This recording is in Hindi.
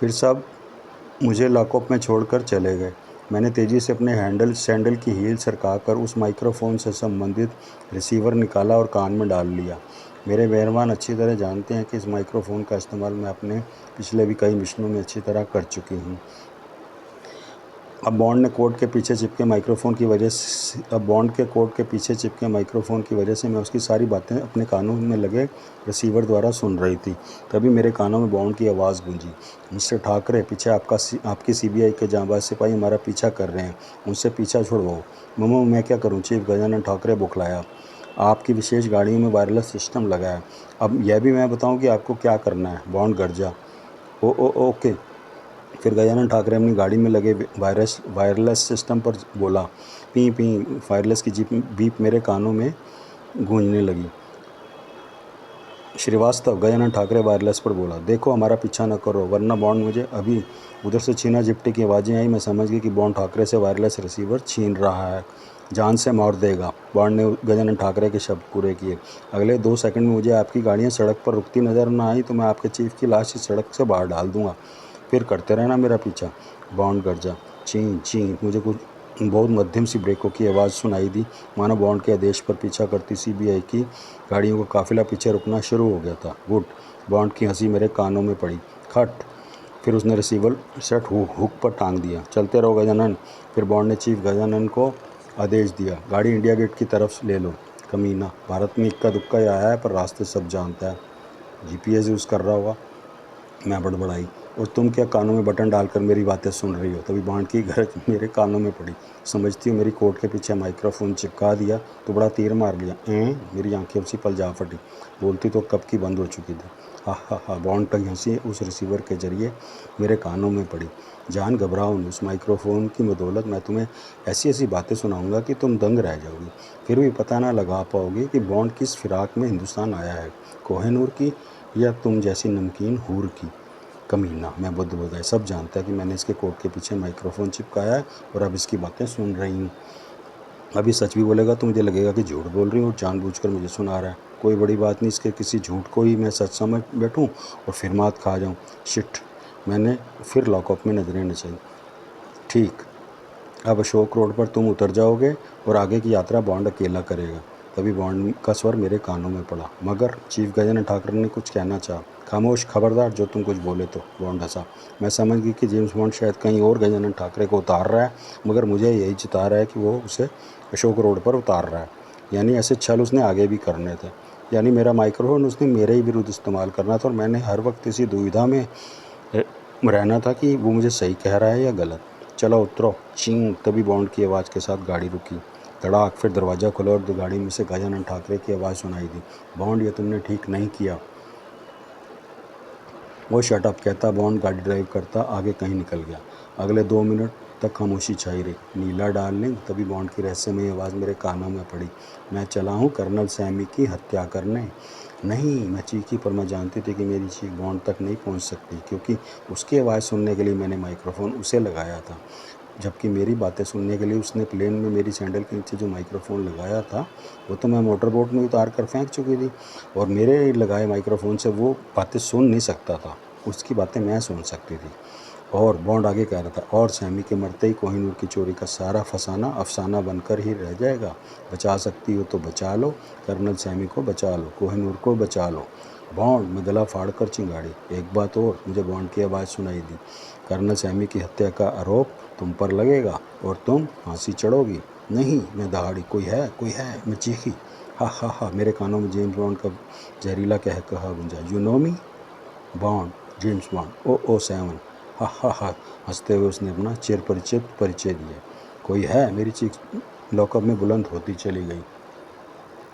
फिर सब मुझे लॉकअप में छोड़कर चले गए। मैंने तेज़ी से अपने सैंडल की हील सरकाकर उस माइक्रोफ़ोन से संबंधित रिसीवर निकाला और कान में डाल लिया। मेरे मेहमान अच्छी तरह जानते हैं कि इस माइक्रोफ़ोन का इस्तेमाल मैं अपने पिछले भी कई मिशनों में अच्छी तरह कर चुकी हूँ। अब बॉन्ड के कोट के पीछे चिपके माइक्रोफ़ोन की वजह से मैं उसकी सारी बातें अपने कानों में लगे रिसीवर द्वारा सुन रही थी। तभी मेरे कानों में बॉन्ड की आवाज़ गूंजी। मिस्टर ठाकरे, पीछे आपकी सीबीआई के जांबाज सिपाही हमारा पीछा कर रहे हैं, उनसे पीछा छुड़वाओ। मम्मा, मैं क्या करूं? चीफ गजानन ठाकरे बौखलाया। आपकी विशेष गाड़ियों में वायरलेस सिस्टम लगा है। अब यह भी मैं बताऊं कि आपको क्या करना है? बॉन्ड गरजा। ओके। फिर गजानन ठाकरे अपनी गाड़ी में लगे वायरलेस सिस्टम पर बोला। पी पी वायरलेस की बीप मेरे कानों में गूंजने लगी। श्रीवास्तव, गजानन ठाकरे वायरलेस पर बोला, देखो हमारा पीछा न करो वरना बॉन्ड मुझे अभी। उधर से छीना झपटी की आवाज़ें आई। मैं समझ गई कि बॉन्ड ठाकरे से वायरलेस रिसीवर छीन रहा है। जान से मार देगा। बॉन्ड ने गजानन ठाकरे के शब्द पूरे किए। अगले 2 सेकंड में मुझे आपकी गाड़ियाँ सड़क पर रुकती नजर न आई तो मैं आपके चीफ की लाश इस सड़क से बाहर डाल दूंगा। फिर करते रहना मेरा पीछा। बॉन्ड गरजा। ची ची। मुझे कुछ बहुत मध्यम सी ब्रेकों की आवाज़ सुनाई दी, मानो बॉन्ड के आदेश पर पीछा करती सीबीआई की गाड़ियों का काफिला पीछे रुकना शुरू हो गया था। गुड। बॉन्ड की हंसी मेरे कानों में पड़ी। खट। फिर उसने रिसीवर सेट हुक पर टांग दिया। चलते रहो गजानन। फिर बॉन्ड ने चीफ गजानन को आदेश दिया, गाड़ी इंडिया गेट की तरफ ले लो। कमीना, भारत में इक्का दुक्का ही आया है पर रास्ते सब जानता है। जीपीएस यूज़ कर रहा होगा। मैं बड़बड़ाई। और तुम क्या कानों में बटन डालकर मेरी बातें सुन रही हो? तभी बॉन्ड की गरज मेरे कानों में पड़ी। समझती हो मेरी कोट के पीछे माइक्रोफोन चिपका दिया तो बड़ा तीर मार लिया। मेरी आंखें उसी पल जा फटी। बोलती तो कब की बंद हो चुकी थी। हा। बॉन्ड की हंसी उस रिसीवर के जरिए मेरे कानों में पड़ी। जान, घबराओ नहीं। उस माइक्रोफोन की बदौलत मैं तुम्हें ऐसी ऐसी बातें सुनाऊंगा कि तुम दंग रह जाओगी। फिर भी पता ना लगा पाओगे कि बॉन्ड किस फिराक में हिंदुस्तान आया है, कोहिनूर की या तुम जैसी नमकीन हूर की। कमीना, मैं बुद्ध सब जानता है कि मैंने इसके कोट के पीछे माइक्रोफोन चिपकाया है और अब इसकी बातें सुन रही हूँ। अभी सच भी बोलेगा तो मुझे लगेगा कि झूठ बोल रही हूँ और जानबूझकर मुझे सुना रहा है। कोई बड़ी बात नहीं, इसके किसी झूठ को ही मैं सच समझ बैठूँ और फिर मात खा जाऊँ। शिट। मैंने फिर लॉकअप में नजरें नचाई। ठीक। अब अशोक रोड पर तुम उतर जाओगे और आगे की यात्रा बॉन्ड अकेला करेगा। तभी बॉन्ड का स्वर मेरे कानों में पड़ा। मगर चीफ गजानन ठाकरे ने कुछ कहना चाहा। खामोश, खबरदार जो तुम कुछ बोले तो। बॉन्ड हंसा। मैं समझ गई कि जेम्स बॉन्ड शायद कहीं और गजानन ठाकरे को उतार रहा है, मगर मुझे यही चिता रहा है कि वो उसे अशोक रोड पर उतार रहा है। यानी ऐसे छल उसने आगे भी करने थे। यानी मेरा माइक्रोफोन उसने मेरे ही विरुद्ध इस्तेमाल करना था और मैंने हर वक्त इसी दुविधा में रहना था कि वो मुझे सही कह रहा है या गलत। चलो उतरो। चिंग। तभी बॉन्ड की आवाज़ के साथ गाड़ी रुकी। धड़ाक। फिर दरवाज़ा खुला और गाड़ी में से गजानन ठाकरे की आवाज़ सुनाई दी। बॉन्ड, ये तुमने ठीक नहीं किया। वो शट अप कहता बॉन्ड गाड़ी ड्राइव करता आगे कहीं निकल गया। अगले 2 मिनट तक खामोशी छाई रही। नीला डार्लिंग। तभी बॉन्ड की रहस्यमयी आवाज़ मेरे कानों में पड़ी। मैं चला हूँ कर्नल सैमी की हत्या करने। नहीं, मैं चीखी, पर मैं जानती थी कि मेरी चीख बॉन्ड तक नहीं पहुँच सकती, क्योंकि उसकी आवाज़ सुनने के लिए मैंने माइक्रोफोन उसे लगाया था, जबकि मेरी बातें सुनने के लिए उसने प्लेन में मेरी सैंडल के नीचे जो माइक्रोफोन लगाया था वो तो मैं मोटर बोट में उतार कर फेंक चुकी थी। और मेरे लगाए माइक्रोफोन से वो बातें सुन नहीं सकता था, उसकी बातें मैं सुन सकती थी। और बॉन्ड आगे कह रहा था, और सैमी के मरते ही कोहिनूर की चोरी का सारा फसाना अफसाना बनकर ही रह जाएगा। बचा सकती हो तो बचा लो, कर्नल सैमी को बचा लो, कोहिनूर को बचा लो। बॉन्ड, में गला फाड़ कर चिंगाड़ी। एक बात और। मुझे बॉन्ड की आवाज़ सुनाई दी। कर्नल सैमी की हत्या का आरोप तुम पर लगेगा और तुम फांसी चढ़ोगी। नहीं, मैं दहाड़ी। कोई है, कोई है, मैं चीखी। हा। मेरे कानों में जेम्स बॉन्ड का जहरीला कहा गूंजा। You know me? Bond. James Bond. O 7। हा। हंसते हुए उसने अपना चिर परिचित परिचय दिया। कोई है? मेरी चीख लॉकअप में बुलंद होती चली गई।